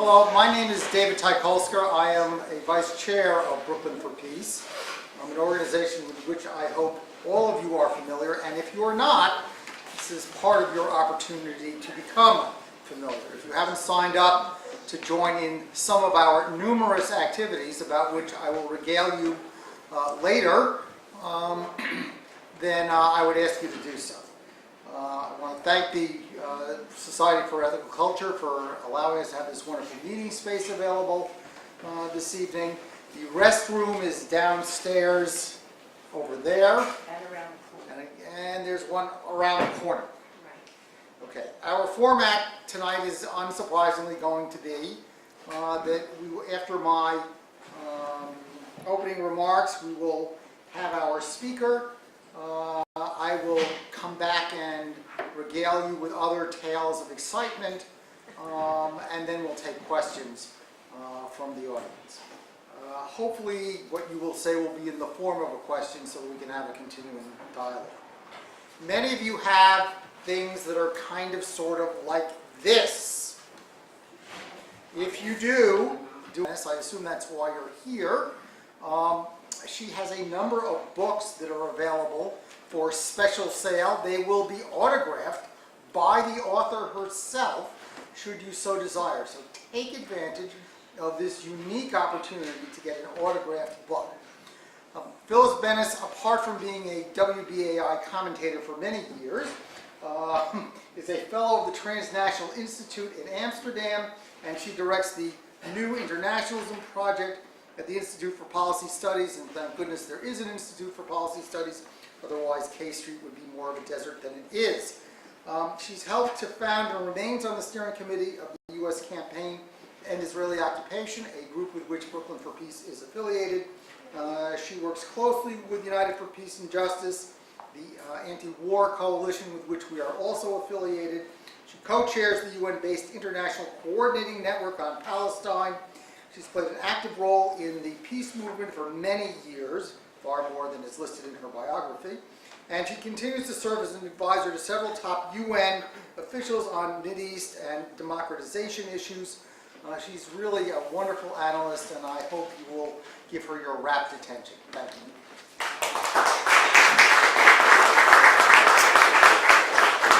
Hello, my name is David Tykolska. I am a vice chair of Brooklyn for Peace. I'm an organization with which I hope all of you are familiar, and if you are not, this is part of your opportunity to become familiar. If you haven't signed up to join in some of our numerous activities, about which I will regale you later, then I would ask you to do so. I want to thank the Society for Ethical Culture for allowing us to have this wonderful meeting space available this evening. The restroom is downstairs over there. And around the corner. And there's one around the corner. Right. Okay. Our format tonight is unsurprisingly going to be that after my opening remarks, we will have our speaker. I will come back and regale you with other tales of excitement, and then we'll take questions from the audience. Hopefully what you will say will be in the form of a question so we can have a continuing dialogue. Many of you have things that are kind of sort of like this. If you do this, I assume that's why you're here. She has a number of books that are available for special sale. They will be autographed by the author herself, should you so desire. So take advantage of this unique opportunity to get an autographed book. Phyllis Bennis, apart from being a WBAI commentator for many years, is a fellow of the Transnational Institute in Amsterdam, and she directs the New Internationalism Project at the Institute for Policy Studies, and thank goodness there is an Institute for Policy Studies, otherwise K Street would be more of a desert than it is. She's helped to found and remains on the steering committee of the U.S. Campaign to End Israeli Occupation, a group with which Brooklyn for Peace is affiliated. She works closely with United for Peace and Justice, the anti-war coalition with which we are also affiliated. She co-chairs the UN-based International Coordinating Network on Palestine. She's played an active role in the peace movement for many years, far more than is listed in her biography. And she continues to serve as an advisor to several top UN officials on Mideast and democratization issues. She's really a wonderful analyst, and I hope you will give her your rapt attention. Thank you.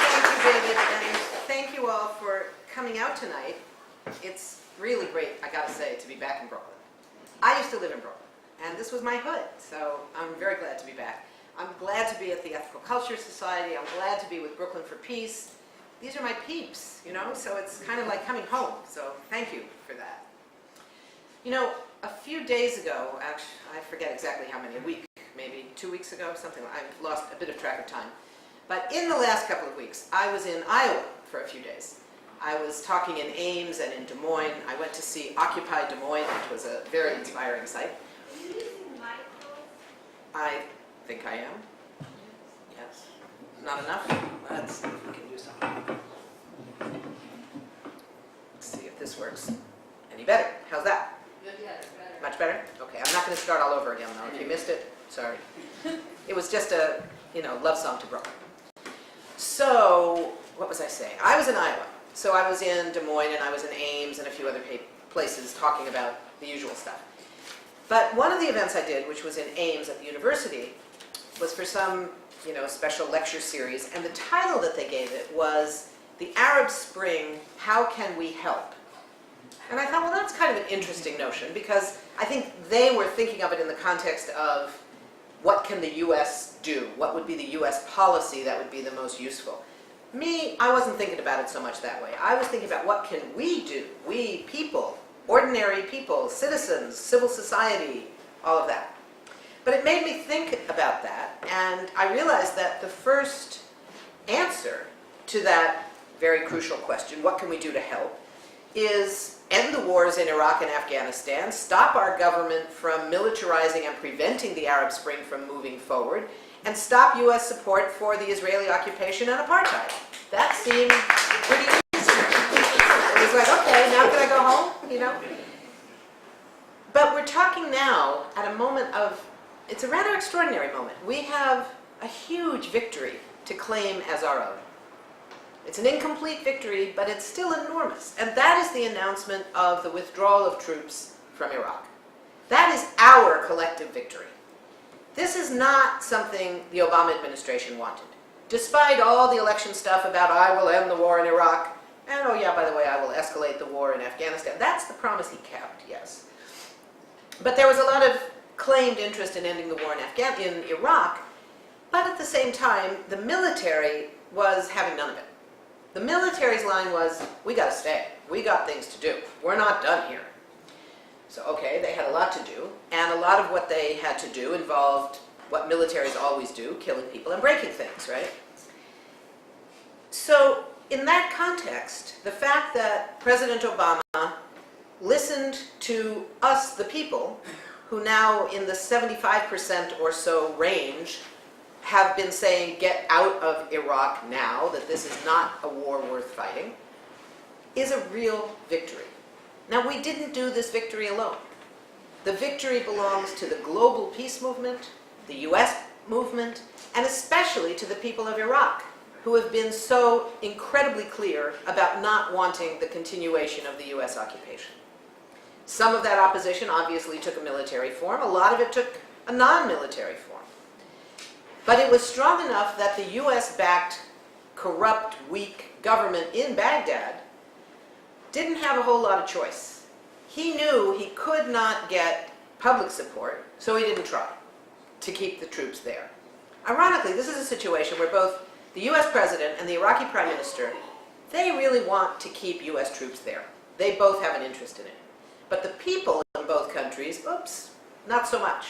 Thank you, David, and thank you all for coming out tonight. It's really great, I gotta say, to be back in Brooklyn. I used to live in Brooklyn, and this was my hood, so I'm very glad to be back. I'm glad to be at the Ethical Culture Society. I'm glad to be with Brooklyn for Peace. These are my peeps, you know, so it's kind of like coming home, so thank you for that. You know, a few days ago, actually, I forget exactly how many, a week, maybe 2 weeks ago, something, I've lost a bit of track of time. But in the last couple of weeks, I was in Iowa for a few days. I was talking in Ames and in Des Moines. I went to see Occupy Des Moines, which was a very inspiring site. Are you using microphones? I think I am. Yes. Not enough? Let's see if we can do something. Let's see if this works any better. How's that? Good, yeah, it's better. Much better? Okay, I'm not going to start all over again, though. If you missed it, sorry. It was just a, love song to Brooklyn. So, what was I saying? I was in Iowa. So I was in Des Moines, and I was in Ames, and a few other places talking about the usual stuff. But one of the events I did, which was in Ames at the university, was for some, special lecture series, and the title that they gave it was The Arab Spring, How Can We Help? And I thought, well, that's kind of an interesting notion, because I think they were thinking of it in the context of what can the U.S. do? What would be the U.S. policy that would be the most useful? Me, I wasn't thinking about it so much that way. I was thinking about what can we do? We people, ordinary people, citizens, civil society, all of that. But it made me think about that, and I realized that the first answer to that very crucial question, what can we do to help, is end the wars in Iraq and Afghanistan, stop our government from militarizing and preventing the Arab Spring from moving forward, and stop U.S. support for the Israeli occupation and apartheid. That seemed pretty easy. It was like, okay, now can I go home, But we're talking now at a moment of, it's a rather extraordinary moment. We have a huge victory to claim as our own. It's an incomplete victory, but it's still enormous. And that is the announcement of the withdrawal of troops from Iraq. That is our collective victory. This is not something the Obama administration wanted. Despite all the election stuff about I will end the war in Iraq, and oh yeah, by the way, I will escalate the war in Afghanistan. That's the promise he kept, yes. But there was a lot of claimed interest in ending the war in Iraq, but at the same time, the military was having none of it. The military's line was, we got to stay. We got things to do. We're not done here. So, okay, they had a lot to do, and a lot of what they had to do involved what militaries always do, killing people and breaking things, right? So, in that context, the fact that President Obama listened to us, the people, who now in the 75% or so range have been saying, get out of Iraq now, that this is not a war worth fighting, is a real victory. Now, we didn't do this victory alone. The victory belongs to the global peace movement, the US movement, and especially to the people of Iraq, who have been so incredibly clear about not wanting the continuation of the US occupation. Some of that opposition obviously took a military form. A lot of it took a non-military form. But it was strong enough that the US-backed, corrupt, weak government in Baghdad didn't have a whole lot of choice. He knew he could not get public support, so he didn't try to keep the troops there. Ironically, this is a situation where both the US president and the Iraqi prime minister, they really want to keep US troops there. They both have an interest in it. But the people in both countries, oops, not so much.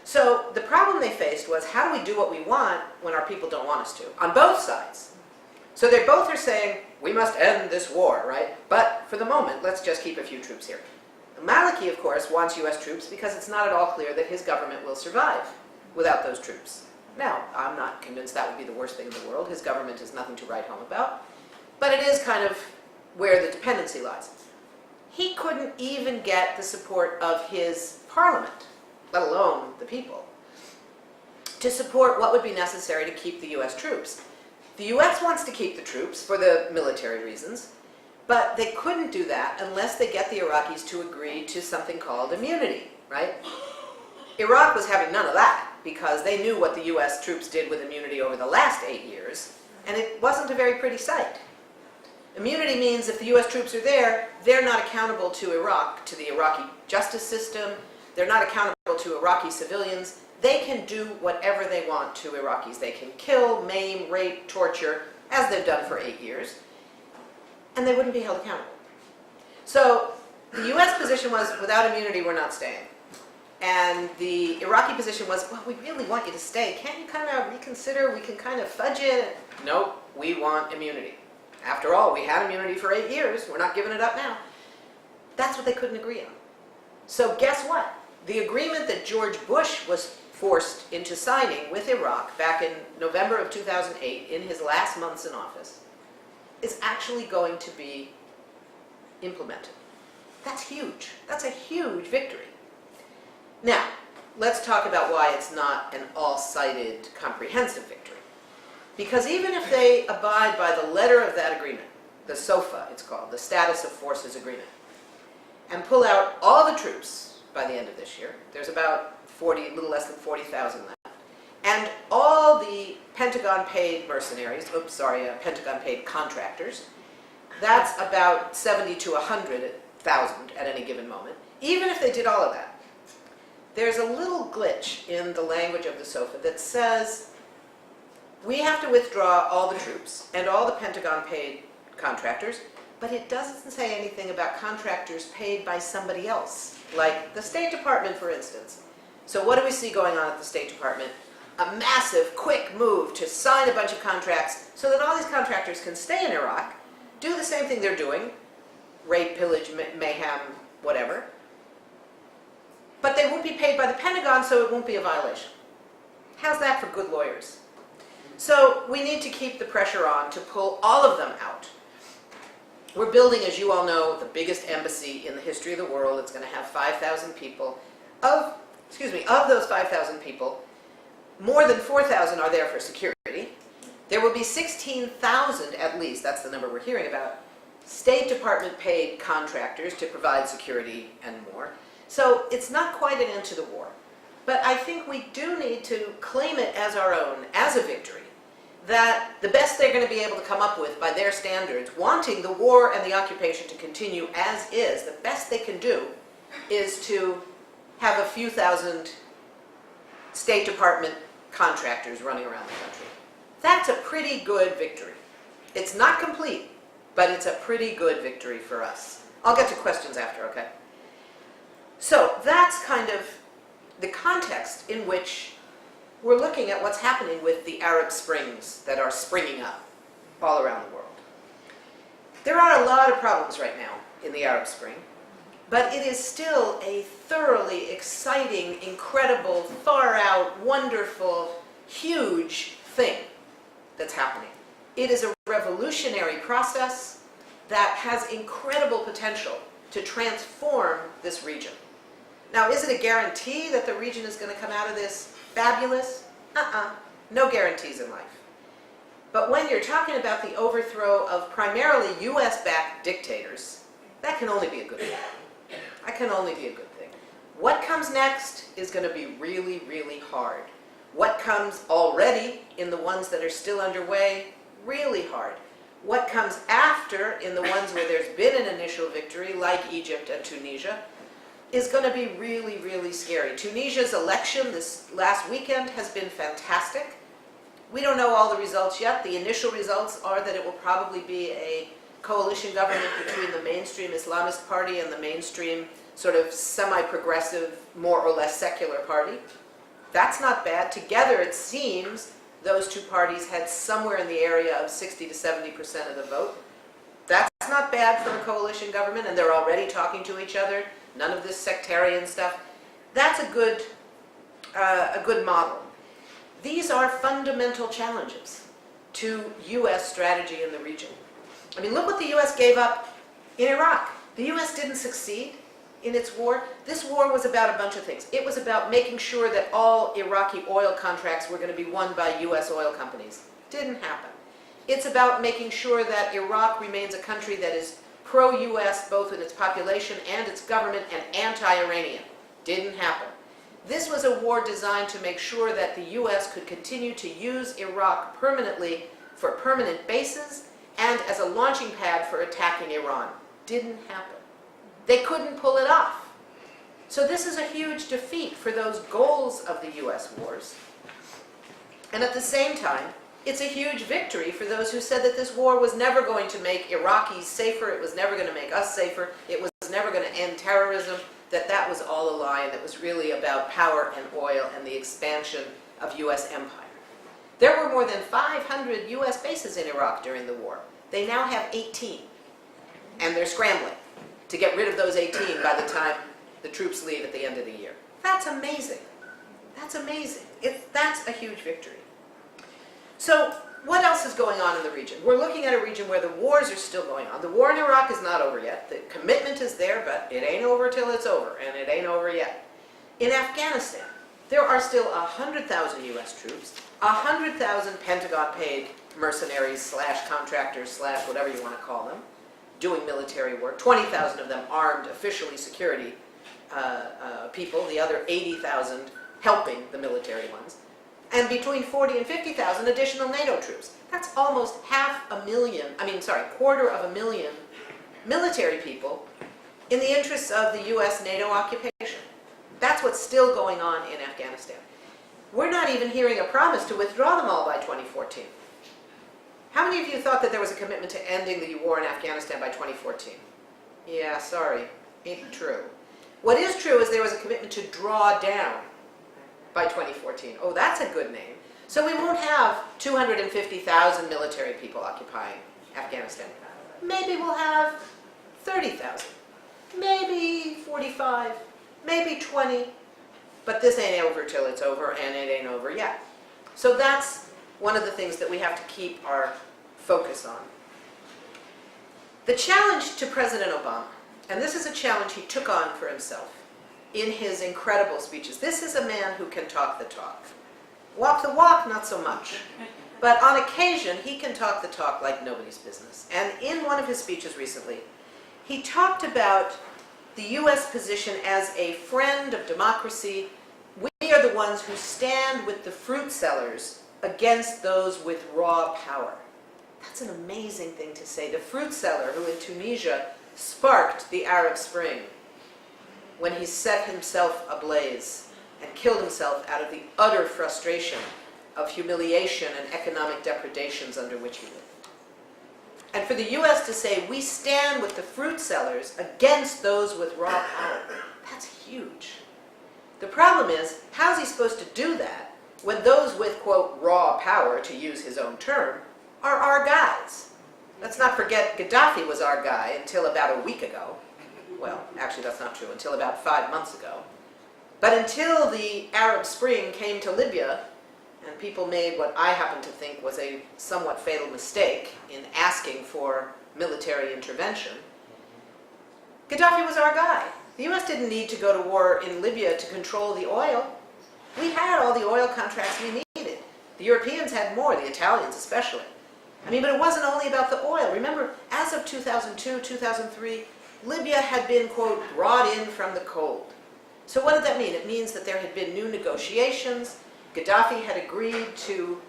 So the problem they faced was, how do we do what we want when our people don't want us to? On both sides. So they both are saying, we must end this war, right? But for the moment, let's just keep a few troops here. Maliki, of course, wants US troops because it's not at all clear that his government will survive without those troops. Now, I'm not convinced that would be the worst thing in the world. His government is nothing to write home about. But it is kind of where the dependency lies. He couldn't even get the support of his parliament, let alone the people, to support what would be necessary to keep the US troops. The US wants to keep the troops for the military reasons, but they couldn't do that unless they get the Iraqis to agree to something called immunity, right? Iraq was having none of that because they knew what the US troops did with immunity over the last 8 years, and it wasn't a very pretty sight. Immunity means if the US troops are there, they're not accountable to Iraq, to the Iraqi justice system, they're not accountable to Iraqi civilians. They can do whatever they want to Iraqis. They can kill, maim, rape, torture, as they've done for 8 years, and they wouldn't be held accountable. So the US position was, without immunity, we're not staying. And the Iraqi position was, well, we really want you to stay. Can't you kind of reconsider? We can kind of fudge it. Nope, we want immunity. After all, we had immunity for 8 years. We're not giving it up now. That's what they couldn't agree on. So guess what? The agreement that George Bush was forced into signing with Iraq back in November of 2008, in his last months in office, is actually going to be implemented. That's huge. That's a huge victory. Now, let's talk about why it's not an all-sided, comprehensive victory. Because even if they abide by the letter of that agreement, the SOFA it's called, the Status of Forces Agreement, and pull out all the troops by the end of this year, there's about a little less than 40,000 left, and all the Pentagon-paid mercenaries, Pentagon-paid contractors, that's about 70 to 100,000 at any given moment. Even if they did all of that, there's a little glitch in the language of the SOFA that says we have to withdraw all the troops and all the Pentagon-paid contractors, but it doesn't say anything about contractors paid by somebody else, like the State Department, for instance. So what do we see going on at the State Department? A massive, quick move to sign a bunch of contracts so that all these contractors can stay in Iraq, do the same thing they're doing, rape, pillage, mayhem, whatever, but they won't be paid by the Pentagon, so it won't be a violation. How's that for good lawyers? So we need to keep the pressure on to pull all of them out. We're building, as you all know, the biggest embassy in the history of the world. It's going to have 5,000 people. Of those 5,000 people, more than 4,000 are there for security. There will be 16,000 at least, that's the number we're hearing about, State Department paid contractors to provide security and more. So it's not quite an end to the war. But I think we do need to claim it as our own, as a victory, that the best they're going to be able to come up with by their standards, wanting the war and the occupation to continue as is, the best they can do is to have a few thousand State Department contractors running around the country. That's a pretty good victory. It's not complete, but it's a pretty good victory for us. I'll get to questions after, okay? So that's kind of the context in which we're looking at what's happening with the Arab Springs that are springing up all around the world. There are a lot of problems right now in the Arab Spring, but it is still a thoroughly exciting, incredible, far out, wonderful, huge thing that's happening. It is a revolutionary process that has incredible potential to transform this region. Now, is it a guarantee that the region is going to come out of this fabulous? No guarantees in life. But when you're talking about the overthrow of primarily US-backed dictators, that can only be a good thing. That can only be a good thing. What comes next is going to be really, really hard. What comes already in the ones that are still underway, really hard. What comes after in the ones where there's been an initial victory, like Egypt and Tunisia, is going to be really, really scary. Tunisia's election this last weekend has been fantastic. We don't know all the results yet. The initial results are that it will probably be a coalition government between the mainstream Islamist party and the mainstream sort of semi-progressive, more or less secular party. That's not bad. Together, it seems, those two parties had somewhere in the area of 60 to 70% of the vote. That's not bad for a coalition government, and they're already talking to each other. None of this sectarian stuff. That's a good model. These are fundamental challenges to U.S. strategy in the region. I mean, look what the U.S. gave up in Iraq. The U.S. didn't succeed in its war. This war was about a bunch of things. It was about making sure that all Iraqi oil contracts were going to be won by U.S. oil companies. Didn't happen. It's about making sure that Iraq remains a country that is pro-U.S. both in its population and its government, and anti-Iranian. Didn't happen. This was a war designed to make sure that the U.S. could continue to use Iraq permanently for permanent bases and as a launching pad for attacking Iran. Didn't happen. They couldn't pull it off. So this is a huge defeat for those goals of the U.S. wars. And at the same time, it's a huge victory for those who said that this war was never going to make Iraqis safer, it was never going to make us safer, it was never going to end terrorism, that was all a lie, and it was really about power and oil and the expansion of U.S. empire. There were more than 500 U.S. bases in Iraq during the war. They now have 18, and they're scrambling to get rid of those 18 by the time the troops leave at the end of the year. That's amazing. That's amazing. That's a huge victory. So what else is going on in the region? We're looking at a region where the wars are still going on. The war in Iraq is not over yet. The commitment is there, but it ain't over till it's over, and it ain't over yet. In Afghanistan, there are still 100,000 U.S. troops, 100,000 Pentagon-paid mercenaries / contractors / whatever you want to call them, doing military work, 20,000 of them armed, officially security people, the other 80,000 helping the military ones, and between 40 and 50,000 additional NATO troops. That's almost 250,000 military people in the interests of the U.S. NATO occupation. That's what's still going on in Afghanistan. We're not even hearing a promise to withdraw them all by 2014. How many of you thought that there was a commitment to ending the war in Afghanistan by 2014? Yeah, sorry, ain't true. What is true is there was a commitment to draw down by 2014. Oh, that's a good name. So we won't have 250,000 military people occupying Afghanistan. Maybe we'll have 30,000, maybe 45, maybe 20, but this ain't over till it's over, and it ain't over yet. So that's one of the things that we have to keep our focus on. The challenge to President Obama, and this is a challenge he took on for himself in his incredible speeches. This is a man who can talk the talk. Walk the walk, not so much. But on occasion, he can talk the talk like nobody's business. And in one of his speeches recently, he talked about the U.S. position as a friend of democracy. We are the ones who stand with the fruit sellers against those with raw power. That's an amazing thing to say. The fruit seller who in Tunisia sparked the Arab Spring when he set himself ablaze and killed himself out of the utter frustration of humiliation and economic depredations under which he lived. And for the U.S. to say, we stand with the fruit sellers against those with raw power, that's huge. The problem is, how's he supposed to do that when those with, quote, raw power, to use his own term, are our guys? Let's not forget Gaddafi was our guy until about a week ago. Well, actually that's not true, until about 5 months ago. But until the Arab Spring came to Libya, and people made what I happen to think was a somewhat fatal mistake in asking for military intervention, Gaddafi was our guy. The U.S. didn't need to go to war in Libya to control the oil. We had all the oil contracts we needed. The Europeans had more, the Italians especially. I mean, but it wasn't only about the oil. Remember, as of 2002, 2003, Libya had been, quote, brought in from the cold. So what did that mean? It means that there had been new negotiations. Gaddafi had agreed to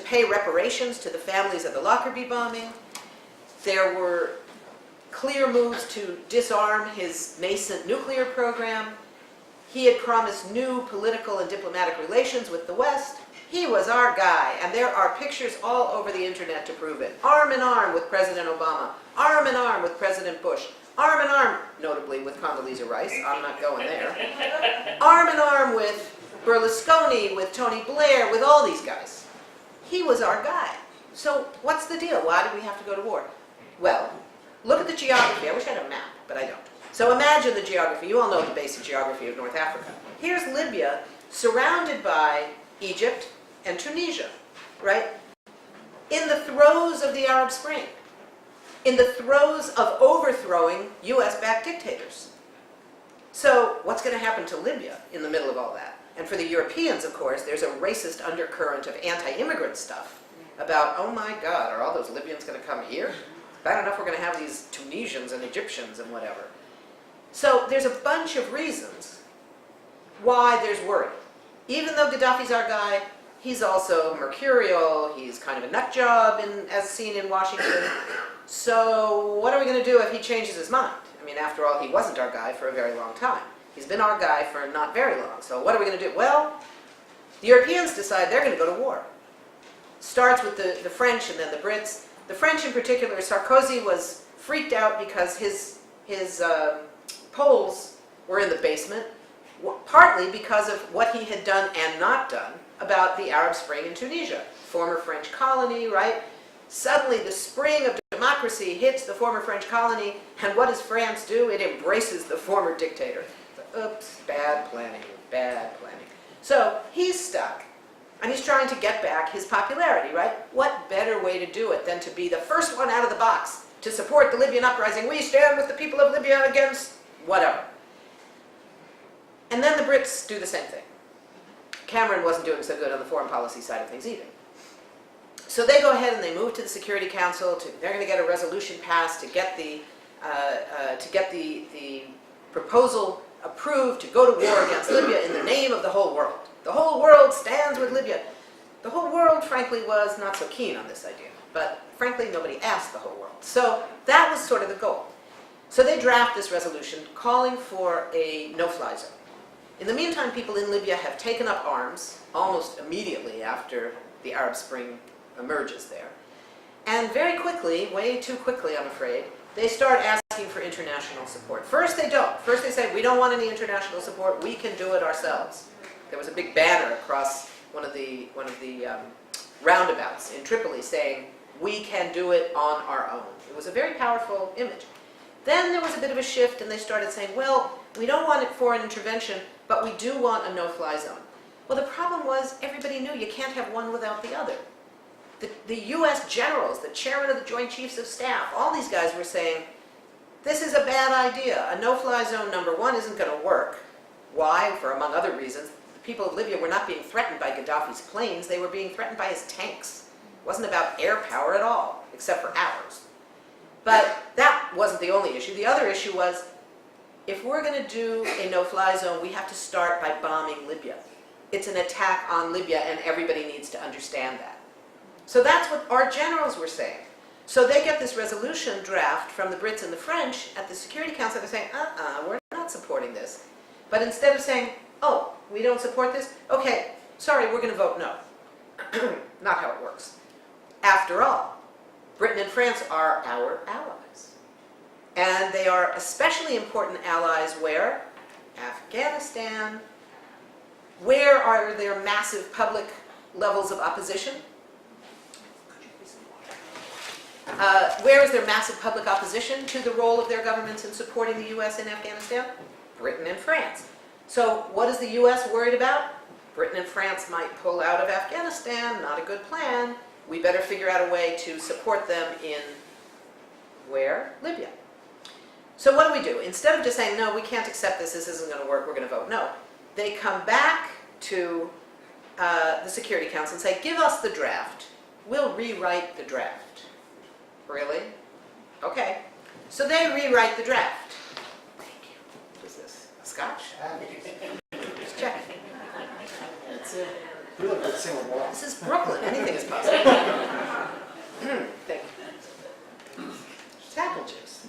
pay reparations to the families of the Lockerbie bombing. There were clear moves to disarm his nascent nuclear program. He had promised new political and diplomatic relations with the West. He was our guy, and there are pictures all over the internet to prove it. Arm in arm with President Obama, arm in arm with President Bush, arm in arm, notably with Condoleezza Rice, I'm not going there, arm in arm with Berlusconi, with Tony Blair, with all these guys. He was our guy. So what's the deal? Why did we have to go to war? Well, look at the geography. I wish I had a map, but I don't. So imagine the geography. You all know the basic geography of North Africa. Here's Libya, surrounded by Egypt and Tunisia, right? In the throes of the Arab Spring, in the throes of overthrowing US-backed dictators. So what's going to happen to Libya in the middle of all that? And for the Europeans, of course, there's a racist undercurrent of anti-immigrant stuff about, oh my God, are all those Libyans going to come here? Bad enough we're going to have these Tunisians and Egyptians and whatever. So there's a bunch of reasons why there's worry. Even though Gaddafi's our guy, he's also mercurial, he's kind of a nut job as seen in Washington. So what are we going to do if he changes his mind? I mean, after all, he wasn't our guy for a very long time. He's been our guy for not very long. So what are we going to do? Well, the Europeans decide they're going to go to war. Starts with the French and then the Brits. The French in particular, Sarkozy was freaked out because his Poles were in the basement, partly because of what he had done and not done about the Arab Spring in Tunisia, former French colony, right? Suddenly the spring of democracy hits the former French colony, and what does France do? It embraces the former dictator. So, oops, bad planning, bad planning. So he's stuck, and he's trying to get back his popularity, right? What better way to do it than to be the first one out of the box to support the Libyan uprising? We stand with the people of Libya against whatever. And then the Brits do the same thing. Cameron wasn't doing so good on the foreign policy side of things either. So they go ahead and they move to the Security Council. They're going to get a resolution passed to get the proposal approved to go to war against Libya in the name of the whole world. The whole world stands with Libya. The whole world, frankly, was not so keen on this idea. But frankly, nobody asked the whole world. So that was sort of the goal. So they draft this resolution calling for a no-fly zone. In the meantime, people in Libya have taken up arms almost immediately after the Arab Spring emerges there. And very quickly, way too quickly I'm afraid, they start asking for international support. First they don't. First they say, we don't want any international support, we can do it ourselves. There was a big banner across one of the roundabouts in Tripoli saying, we can do it on our own. It was a very powerful image. Then there was a bit of a shift and they started saying, well, we don't want foreign intervention, but we do want a no-fly zone. Well, the problem was everybody knew you can't have one without the other. The U.S. generals, the chairman of the Joint Chiefs of Staff, all these guys were saying, this is a bad idea. A no-fly zone, number one, isn't going to work. Why? For among other reasons, people of Libya were not being threatened by Gaddafi's planes, they were being threatened by his tanks. It wasn't about air power at all, except for ours. But that wasn't the only issue. The other issue was, if we're going to do a no-fly zone, we have to start by bombing Libya. It's an attack on Libya, and everybody needs to understand that. So that's what our generals were saying. So they get this resolution draft from the Brits and the French at the Security Council. They're saying, we're not supporting this. But instead of saying, oh, we don't support this? Okay, sorry, we're going to vote no. Not how it works. After all, Britain and France are our allies. And they are especially important allies where? Afghanistan. Where are there massive public levels of opposition? Where is there massive public opposition to the role of their governments in supporting the U.S. in Afghanistan? Britain and France. So what is the U.S. worried about? Britain and France might pull out of Afghanistan, not a good plan. We better figure out a way to support them in, where? Libya. So what do? Instead of just saying, no, we can't accept this isn't going to work, we're going to vote no, they come back to the Security Council and say, give us the draft. We'll rewrite the draft. Really? Okay. So they rewrite the draft. Thank you. What is this? Scotch? Just checking. That's it. You look like a single wall. This is Brooklyn. Anything is possible. Thank you. It's apple juice.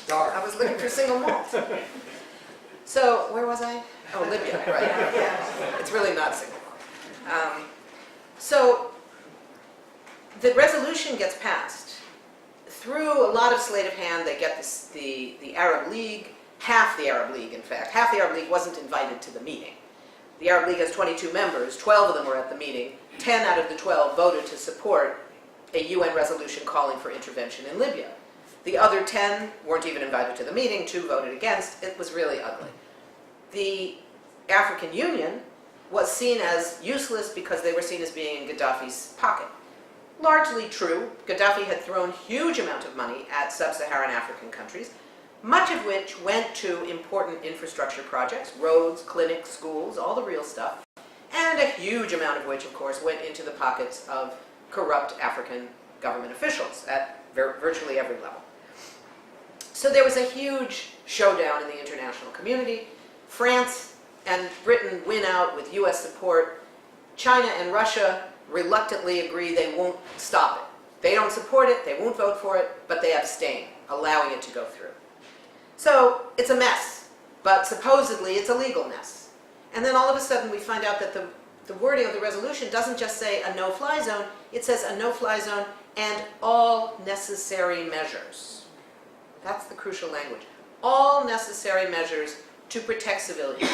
Dark. I was looking for single malt. So, where was I? Oh, Libya, right. Yeah. It's really not single malt. So, the resolution gets passed. Through a lot of sleight of hand, they get this, the Arab League, half the Arab League, in fact. Half the Arab League wasn't invited to the meeting. The Arab League has 22 members, 12 of them were at the meeting. 10 out of the 12 voted to support a UN resolution calling for intervention in Libya. The other 10 weren't even invited to the meeting, 2 voted against. It was really ugly. The African Union was seen as useless because they were seen as being in Gaddafi's pocket. Largely true. Gaddafi had thrown huge amount of money at sub-Saharan African countries, much of which went to important infrastructure projects, roads, clinics, schools, all the real stuff, and a huge amount of which, of course, went into the pockets of corrupt African government officials at virtually every level. So there was a huge showdown in the international community. France and Britain win out with US support. China and Russia reluctantly agree they won't stop it. They don't support it, they won't vote for it, but they abstain, allowing it to go through. So it's a mess, but supposedly it's a legal mess. And then all of a sudden we find out that the wording of the resolution doesn't just say a no-fly zone, it says a no-fly zone and all necessary measures. That's the crucial language. All necessary measures to protect civilians.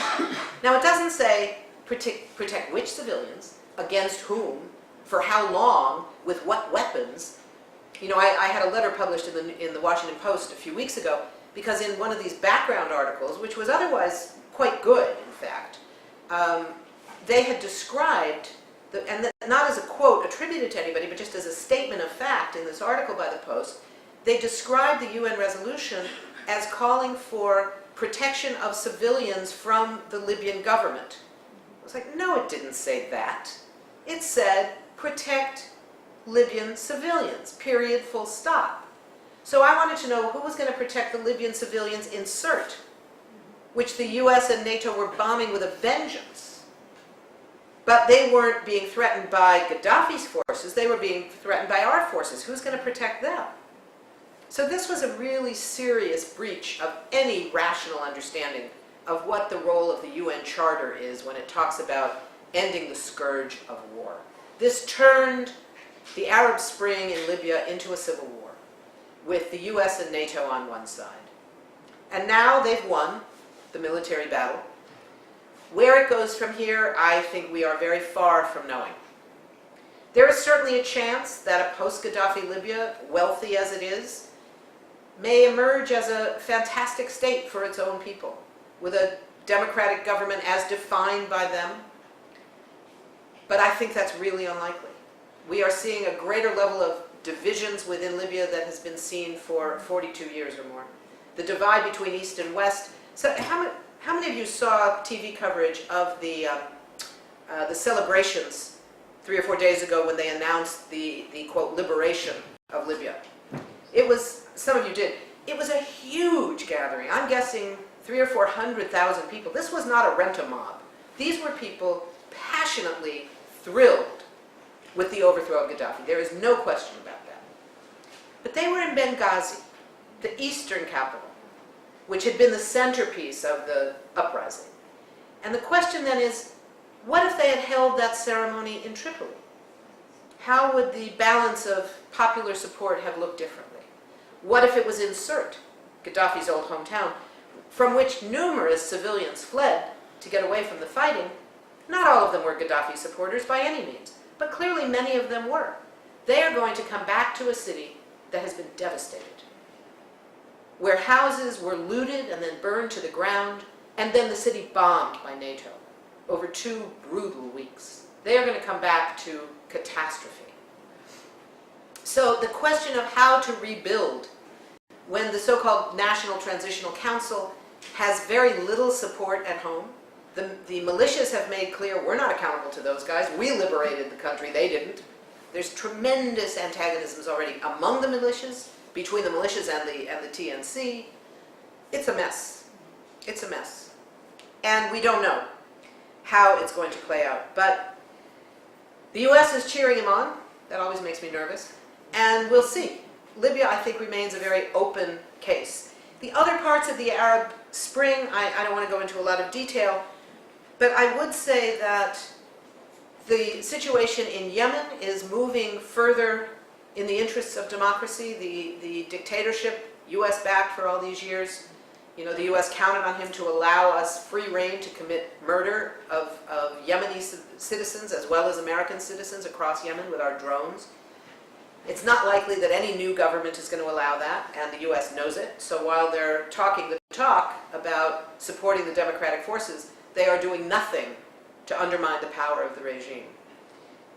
Now it doesn't say protect which civilians, against whom, for how long, with what weapons. You know, I had a letter published in the Washington Post a few weeks ago because in one of these background articles, which was otherwise quite good, in fact, they had described, not as a quote attributed to anybody, but just as a statement of fact in this article by the Post, they described the UN resolution as calling for protection of civilians from the Libyan government. I was like, no, it didn't say that. It said, protect Libyan civilians, period, full stop. So I wanted to know who was going to protect the Libyan civilians in Sirte, which the US and NATO were bombing with a vengeance. But they weren't being threatened by Gaddafi's forces, they were being threatened by our forces. Who's going to protect them? So this was a really serious breach of any rational understanding of what the role of the UN Charter is when it talks about ending the scourge of war. This turned the Arab Spring in Libya into a civil war, with the US and NATO on one side. And now they've won the military battle. Where it goes from here, I think we are very far from knowing. There is certainly a chance that a post-Gaddafi Libya, wealthy as it is, may emerge as a fantastic state for its own people, with a democratic government as defined by them. But I think that's really unlikely. We are seeing a greater level of divisions within Libya that has been seen for 42 years or more. The divide between East and West. So how many of you saw TV coverage of the celebrations 3 or 4 days ago when they announced the quote, liberation of Libya? It was, some of you did, it was a huge gathering. I'm guessing 300,000 or 400,000 people. This was not a rent-a-mob. These were people passionately thrilled with the overthrow of Gaddafi. There is no question about that. But they were in Benghazi, the eastern capital, which had been the centerpiece of the uprising. And the question then is, what if they had held that ceremony in Tripoli? How would the balance of popular support have looked differently? What if it was in Sirte, Gaddafi's old hometown, from which numerous civilians fled to get away from the fighting? Not all of them were Gaddafi supporters by any means, but clearly many of them were. They are going to come back to a city that has been devastated, where houses were looted and then burned to the ground, and then the city bombed by NATO over 2 brutal weeks. They are going to come back to catastrophe. So the question of how to rebuild when the so-called National Transitional Council has very little support at home. The militias have made clear, we're not accountable to those guys. We liberated the country, they didn't. There's tremendous antagonisms already among the militias, between the militias and the TNC. It's a mess. It's a mess. And we don't know how it's going to play out. But the US is cheering him on. That always makes me nervous. And we'll see. Libya, I think, remains a very open case. The other parts of the Arab Spring, I don't want to go into a lot of detail, but I would say that the situation in Yemen is moving further in the interests of democracy. The dictatorship, US-backed for all these years, you know, the US counted on him to allow us free rein to commit murder of Yemeni citizens as well as American citizens across Yemen with our drones. It's not likely that any new government is going to allow that, and the US knows it. So while they're talking the talk about supporting the democratic forces, they are doing nothing to undermine the power of the regime.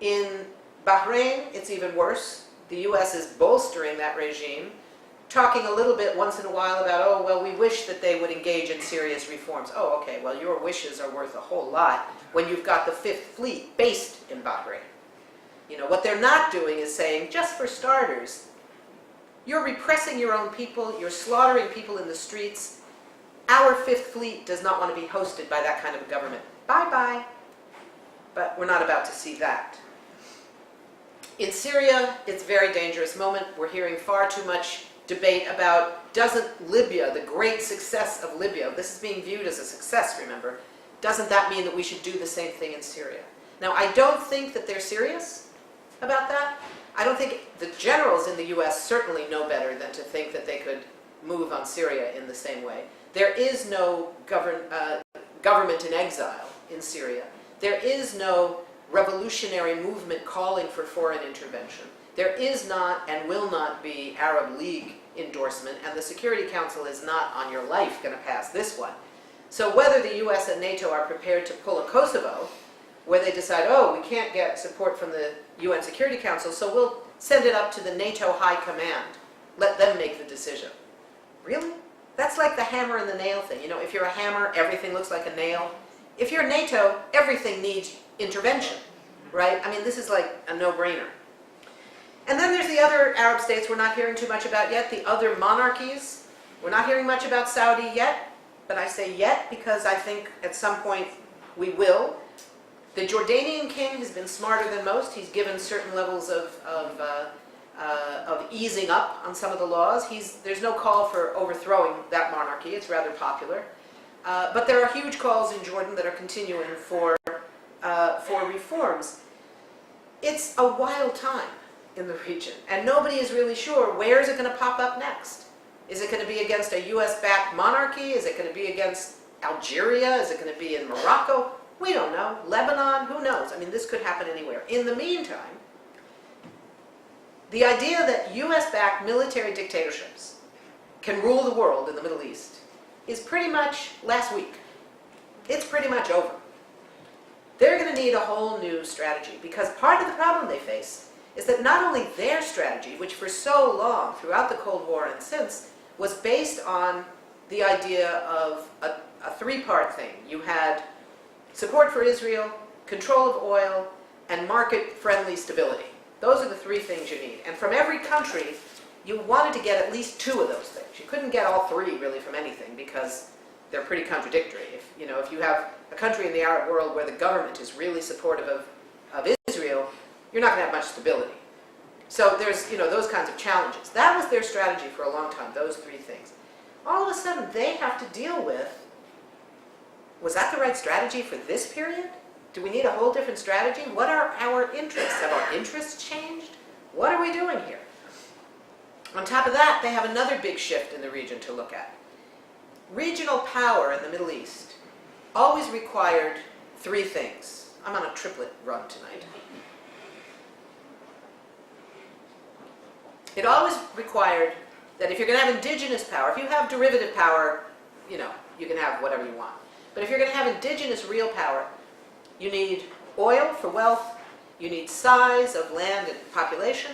In Bahrain, it's even worse. The US is bolstering that regime, talking a little bit once in a while about, oh, well, we wish that they would engage in serious reforms. Oh, okay, well, your wishes are worth a whole lot when you've got the Fifth Fleet based in Bahrain. You know, what they're not doing is saying, just for starters, you're repressing your own people, you're slaughtering people in the streets. Our Fifth Fleet does not want to be hosted by that kind of a government. Bye-bye. But we're not about to see that. In Syria, it's a very dangerous moment. We're hearing far too much debate about, doesn't Libya, the great success of Libya, this is being viewed as a success, remember, doesn't that mean that we should do the same thing in Syria? Now, I don't think that they're serious about that. I don't think the generals in the US certainly know better than to think that they could move on Syria in the same way. There is no government in exile in Syria. There is no revolutionary movement calling for foreign intervention. There is not and will not be Arab League endorsement, and the Security Council is not on your life going to pass this one. So whether the US and NATO are prepared to pull a Kosovo, where they decide, oh, we can't get support from the UN Security Council, so we'll send it up to the NATO High Command. Let them make the decision. Really? That's like the hammer and the nail thing. You know, if you're a hammer, everything looks like a nail. If you're NATO, everything needs intervention, right? I mean, this is like a no-brainer. And then there's the other Arab states we're not hearing too much about yet, the other monarchies. We're not hearing much about Saudi yet, but I say yet because I think at some point we will. The Jordanian king has been smarter than most. He's given certain levels of easing up on some of the laws. There's no call for overthrowing that monarchy. It's rather popular. But there are huge calls in Jordan that are continuing for reforms. It's a wild time in the region, and nobody is really sure where is it going to pop up next. Is it going to be against a US-backed monarchy? Is it going to be against Algeria? Is it going to be in Morocco? We don't know. Lebanon? Who knows? I mean, this could happen anywhere. In the meantime, the idea that US-backed military dictatorships can rule the world in the Middle East is pretty much last week. It's pretty much over. They're going to need a whole new strategy, because part of the problem they face is that not only their strategy, which for so long throughout the Cold War and since was based on the idea of a three-part thing. You had support for Israel, control of oil, and market-friendly stability. Those are the three things you need. And from every country, you wanted to get at least two of those things. You couldn't get all three really from anything because they're pretty contradictory. If you have a country in the Arab world where the government is really supportive of Israel, you're not going to have much stability. So there's those kinds of challenges. That was their strategy for a long time, those three things. All of a sudden, they have to deal with, was that the right strategy for this period? Do we need a whole different strategy? What are our interests? Have our interests changed? What are we doing here? On top of that, they have another big shift in the region to look at. Regional power in the Middle East always required three things. I'm on a triplet run tonight. It always required that if you're going to have indigenous power, if you have derivative power, you can have whatever you want. But if you're going to have indigenous real power, you need oil for wealth, you need size of land and population,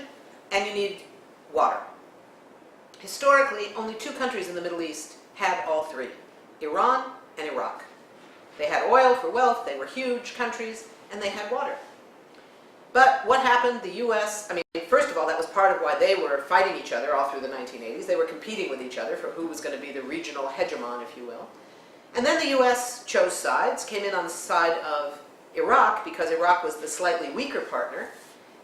and you need water. Historically, only two countries in the Middle East had all three, Iran and Iraq. They had oil for wealth, they were huge countries, and they had water. But what happened? The US, first of all, that was part of why they were fighting each other all through the 1980s. They were competing with each other for who was going to be the regional hegemon, if you will. And then the US chose sides, came in on the side of Iraq, because Iraq was the slightly weaker partner,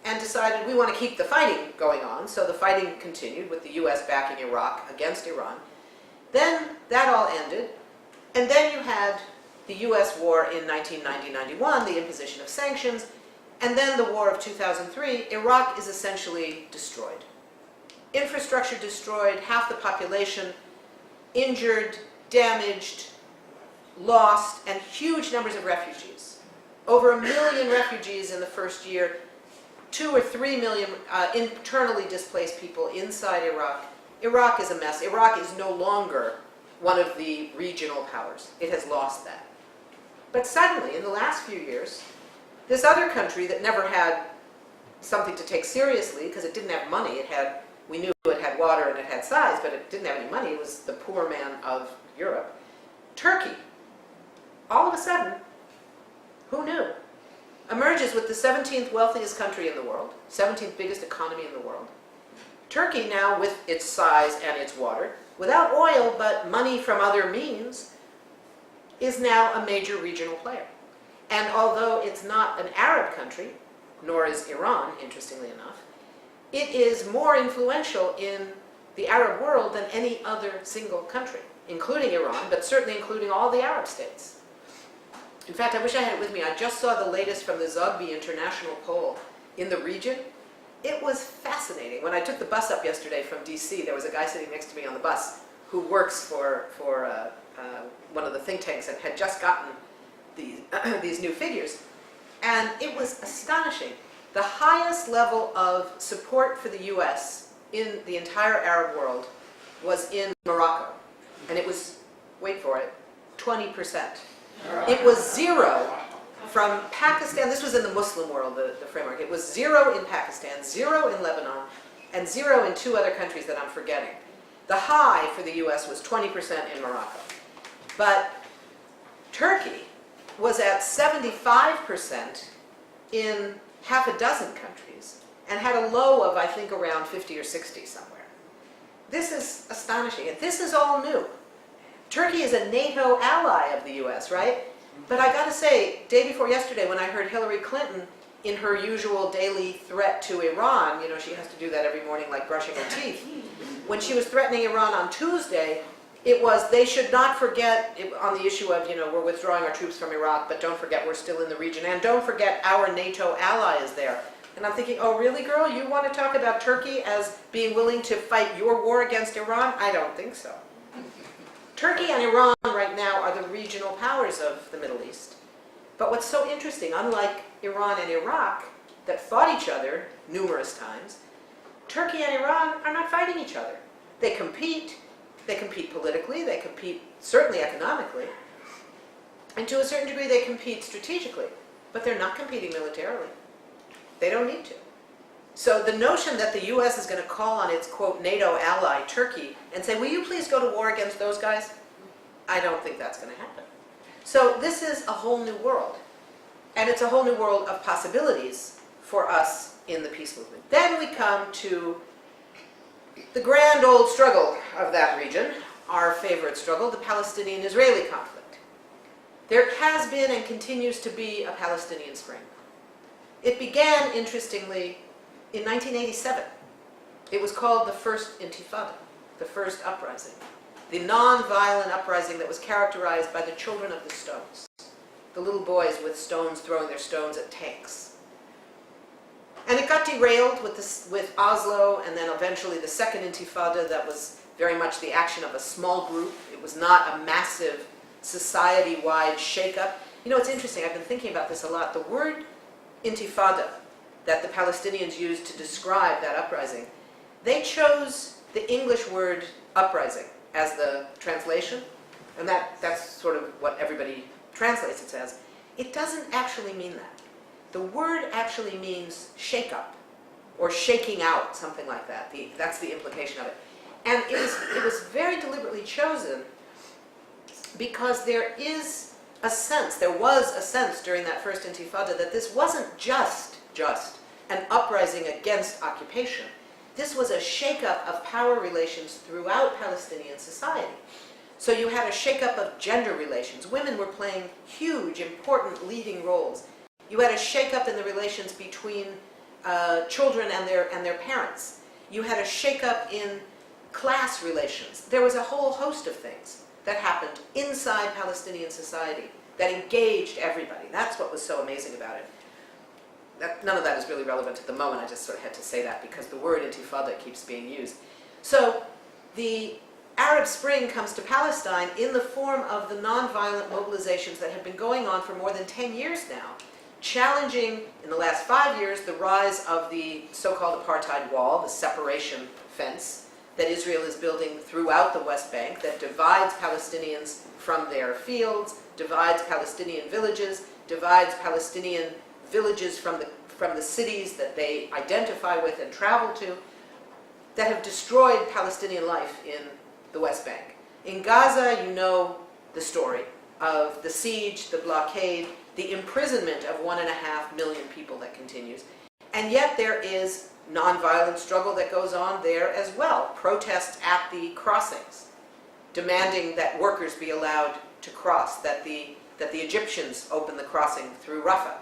and decided we want to keep the fighting going on. So the fighting continued with the US backing Iraq against Iran. Then that all ended, and then you had the US war in 1990-91, the imposition of sanctions, and then the war of 2003. Iraq is essentially destroyed. Infrastructure destroyed, half the population injured, damaged, lost, and huge numbers of refugees. Over 1 million refugees in the first year, 2 or 3 million internally displaced people inside Iraq. Iraq is a mess. Iraq is no longer one of the regional powers. It has lost that. But suddenly, in the last few years, this other country that never had something to take seriously because it didn't have money, we knew it had water and it had size, but it didn't have any money. It was the poor man of Europe. Turkey, all of a sudden, who knew, emerges with the 17th wealthiest country in the world, 17th biggest economy in the world. Turkey now, with its size and its water, without oil but money from other means, is now a major regional player. And although it's not an Arab country, nor is Iran, interestingly enough, it is more influential in the Arab world than any other single country, including Iran, but certainly including all the Arab states. In fact, I wish I had it with me. I just saw the latest from the Zogby International poll in the region. It was fascinating. When I took the bus up yesterday from DC, there was a guy sitting next to me on the bus who works for one of the think tanks and had just gotten these new figures. And it was astonishing. The highest level of support for the US in the entire Arab world was in Morocco. And it was, wait for it, 20%. It was 0 from Pakistan. This was in the Muslim world, the framework. It was 0 in Pakistan, 0 in Lebanon, and 0 in 2 other countries that I'm forgetting. The high for the US was 20% in Morocco. But Turkey was at 75% in half a dozen countries and had a low of, I think, around 50 or 60 somewhere. This is astonishing. And this is all new. Turkey is a NATO ally of the US, right? But I got to say, day before yesterday, when I heard Hillary Clinton in her usual daily threat to Iran, she has to do that every morning like brushing her teeth, when she was threatening Iran on Tuesday, it was they should not forget on the issue of, we're withdrawing our troops from Iraq, but don't forget we're still in the region, and don't forget our NATO ally is there. And I'm thinking, oh really, girl? You want to talk about Turkey as being willing to fight your war against Iran? I don't think so. Turkey and Iran right now are the regional powers of the Middle East. But what's so interesting, unlike Iran and Iraq, that fought each other numerous times, Turkey and Iran are not fighting each other. They compete politically, they compete certainly economically, and to a certain degree they compete strategically, but they're not competing militarily. They don't need to. So the notion that the US is going to call on its, quote, NATO ally, Turkey, and say, will you please go to war against those guys? I don't think that's going to happen. So this is a whole new world. And it's a whole new world of possibilities for us in the peace movement. Then we come to the grand old struggle of that region, our favorite struggle, the Palestinian-Israeli conflict. There has been and continues to be a Palestinian Spring. It began, interestingly, in 1987. It was called the First Intifada, the first uprising, the non-violent uprising that was characterized by the children of the stones, the little boys with stones throwing their stones at tanks. And it got derailed with Oslo, and then eventually the Second Intifada that was very much the action of a small group. It was not a massive society-wide shakeup. You know, it's interesting, I've been thinking about this a lot. The word Intifada that the Palestinians used to describe that uprising, they chose the English word uprising as the translation, and that's sort of what everybody translates it as. It doesn't actually mean that. The word actually means shake up or shaking out, something like that. That's the implication of it. And it was very deliberately chosen because there was a sense during that first Intifada that this wasn't just an uprising against occupation. This was a shake-up of power relations throughout Palestinian society. So you had a shake-up of gender relations. Women were playing huge, important leading roles. You had a shake-up in the relations between children and their parents. You had a shake-up in class relations. There was a whole host of things that happened inside Palestinian society that engaged everybody. That's what was so amazing about it. None of that is really relevant at the moment. I just sort of had to say that because the word Intifada keeps being used. So the Arab Spring comes to Palestine in the form of the nonviolent mobilizations that have been going on for more than 10 years now, challenging, in the last 5 years, the rise of the so-called apartheid wall, the separation fence that Israel is building throughout the West Bank that divides Palestinians from their fields, divides Palestinian villages, divides Palestinian villages from the cities that they identify with and travel to, that have destroyed Palestinian life in the West Bank. In Gaza, you know the story of the siege, the blockade, the imprisonment of 1.5 million people that continues. And yet there is nonviolent struggle that goes on there as well. Protests at the crossings, demanding that workers be allowed to cross, that the Egyptians open the crossing through Rafah.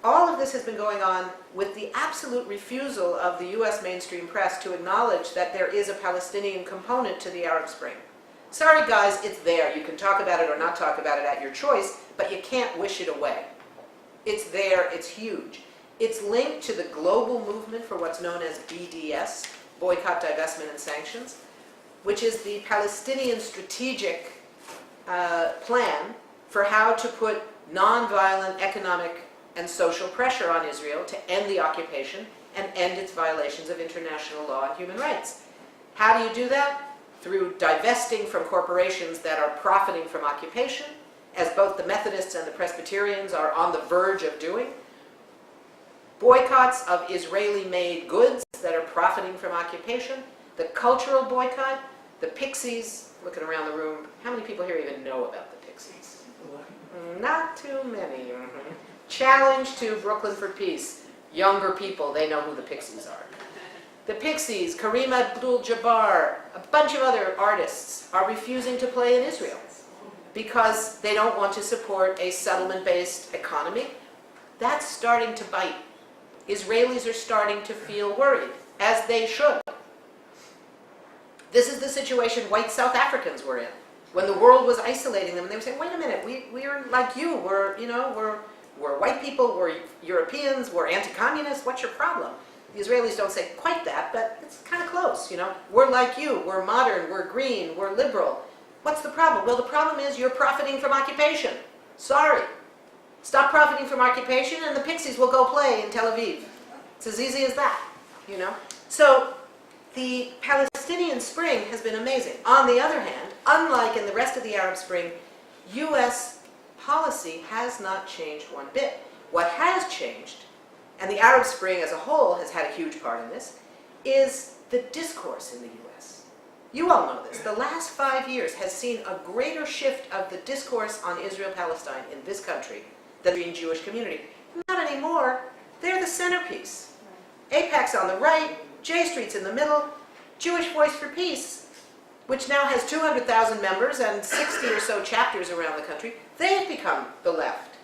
All of this has been going on with the absolute refusal of the US mainstream press to acknowledge that there is a Palestinian component to the Arab Spring. Sorry guys, it's there. You can talk about it or not talk about it at your choice, but you can't wish it away. It's there, it's huge. It's linked to the global movement for what's known as BDS, Boycott, Divestment, and Sanctions, which is the Palestinian strategic plan for how to put nonviolent economic and social pressure on Israel to end the occupation and end its violations of international law and human rights. How do you do that? Through divesting from corporations that are profiting from occupation, as both the Methodists and the Presbyterians are on the verge of doing. Boycotts of Israeli-made goods that are profiting from occupation. The cultural boycott, the Pixies, looking around the room, how many people here even know about the Pixies? Not too many. Challenge to Brooklyn for Peace. Younger people, they know who the Pixies are. The Pixies, Kareem Abdul-Jabbar, a bunch of other artists are refusing to play in Israel because they don't want to support a settlement-based economy. That's starting to bite. Israelis are starting to feel worried, as they should. This is the situation white South Africans were in. When the world was isolating them, they were saying, wait a minute, we're like you, we're white people, we're Europeans, we're anti-communists, what's your problem? The Israelis don't say quite that, but it's kind of close, We're like you, we're modern, we're green, we're liberal. What's the problem? Well, the problem is you're profiting from occupation. Sorry. Stop profiting from occupation and the Pixies will go play in Tel Aviv. It's as easy as that, So the Palestinian Spring has been amazing. On the other hand, unlike in the rest of the Arab Spring, U.S. policy has not changed one bit. What has changed, and the Arab Spring as a whole has had a huge part in this, is the discourse in the U.S. You all know this. The last 5 years has seen a greater shift of the discourse on Israel-Palestine in this country than the Jewish community. Not anymore. They're the centerpiece. AIPAC's on the right, J Street's in the middle, Jewish Voice for Peace, which now has 200,000 members and 60 or so chapters around the country, they've become the left.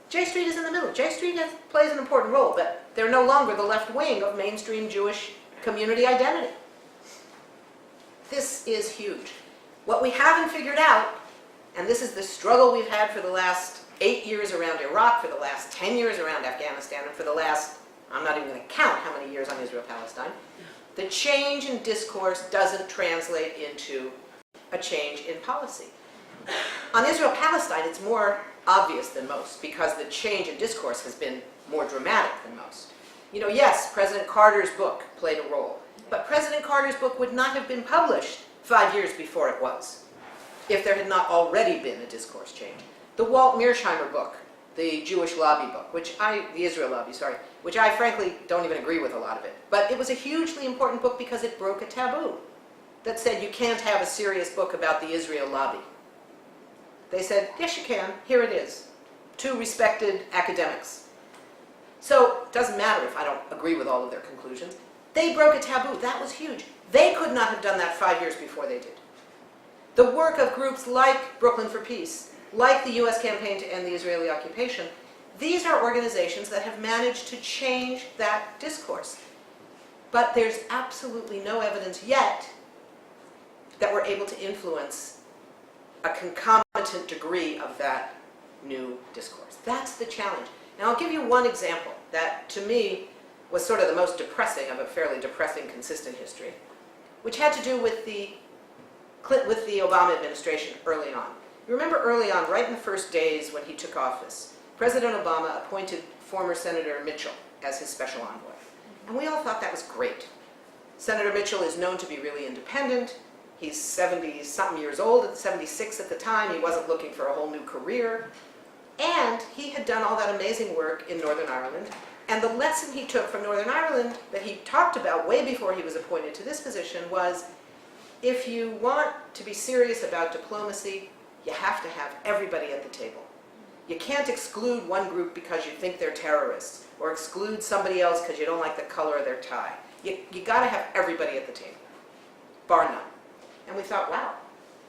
J Street is in the middle. J Street plays an important role, but they're no longer the left wing of mainstream Jewish community identity. This is huge. What we haven't figured out, and this is the struggle we've had for the last 8 years around Iraq, for the last 10 years around Afghanistan, and for the last, I'm not even going to count how many years on Israel-Palestine, the change in discourse doesn't translate into a change in policy. On Israel-Palestine, it's more obvious than most because the change in discourse has been more dramatic than most. You know, yes, President Carter's book played a role, but President Carter's book would not have been published 5 years before it was, if there had not already been a discourse change. The Walt Mearsheimer book, the Jewish lobby book, the Israel lobby, sorry, which I frankly don't even agree with a lot of it, but it was a hugely important book because it broke a taboo that said you can't have a serious book about the Israel lobby. They said, yes you can, here it is. 2 respected academics. So it doesn't matter if I don't agree with all of their conclusions. They broke a taboo, that was huge. They could not have done that 5 years before they did. The work of groups like Brooklyn for Peace, like the US Campaign to End the Israeli Occupation, these are organizations that have managed to change that discourse. But there's absolutely no evidence yet that we're able to influence a concomitant degree of that new discourse. That's the challenge. Now I'll give you one example that to me was sort of the most depressing of a fairly depressing consistent history, which had to do with the Obama administration early on. You remember early on, right in the first days when he took office, President Obama appointed former Senator Mitchell as his special envoy. And we all thought that was great. Senator Mitchell is known to be really independent. He's 70-something years old, 76 at the time. He wasn't looking for a whole new career. And he had done all that amazing work in Northern Ireland. And the lesson he took from Northern Ireland that he talked about way before he was appointed to this position was, if you want to be serious about diplomacy, you have to have everybody at the table. You can't exclude one group because you think they're terrorists, or exclude somebody else because you don't like the color of their tie. You got to have everybody at the table, bar none. And we thought, wow,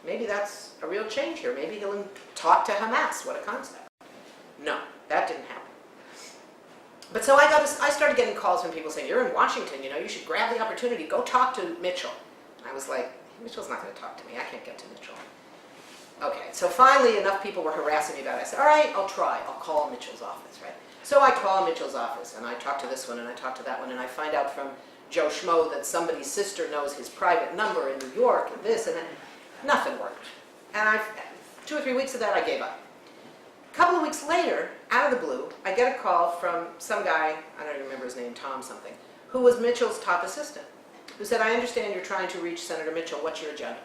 maybe that's a real change here. Maybe he'll talk to Hamas. What a concept. No, that didn't happen. But so I started getting calls from people saying, you're in Washington, you know, you should grab the opportunity, go talk to Mitchell. And I was like, Mitchell's not going to talk to me. I can't get to Mitchell. Okay, so finally enough people were harassing me about it. I said, all right, I'll try. I'll call Mitchell's office, right? So I call Mitchell's office, and I talk to this one, and I talk to that one, and I find out from Joe Schmo that somebody's sister knows his private number in New York, and this, and that. Nothing worked. And 2 or 3 weeks of that, I gave up. A couple of weeks later, out of the blue, I get a call from some guy, I don't even remember his name, Tom something, who was Mitchell's top assistant, who said, I understand you're trying to reach Senator Mitchell. What's your agenda?